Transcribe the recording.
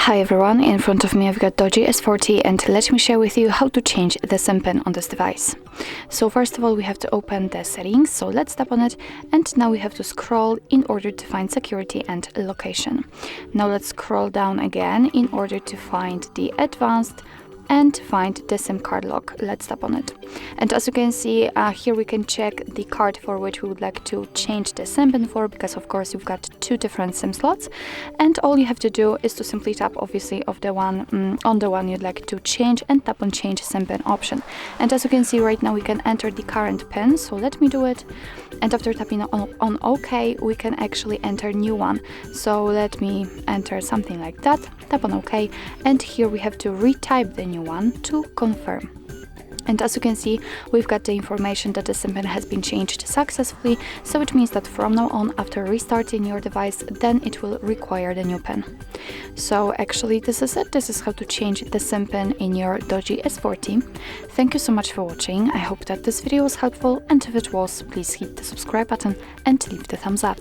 Hi everyone, in front of me I've got DOOGEE S40 and let me share with you how to change the SIM pin on this device. So first of all we have to open the settings, so let's tap on it, and now we have to scroll in order to find security and location. Now let's scroll down again in order to find the advanced and find the SIM card lock. Let's tap on it. And as you can see, here we can check the card for which we would like to change the SIM pin for, because of course you've got two different SIM slots, and all you have to do is to simply tap obviously on the one you'd like to change and tap on change SIM pin option. And as you can see right now we can enter the current pin, so let me do it, and after tapping on OK we can actually enter new one. So let me enter something like that, tap on OK, and here we have to retype the new one to confirm. And as you can see, we've got the information that the SIM pin has been changed successfully, so it means that from now on, after restarting your device, then it will require the new pin. So actually this is it. This is how to change the SIM pin in your DOOGEE S40. Thank you so much for watching. I hope that this video was helpful, and if it was, please hit the subscribe button and leave the thumbs up.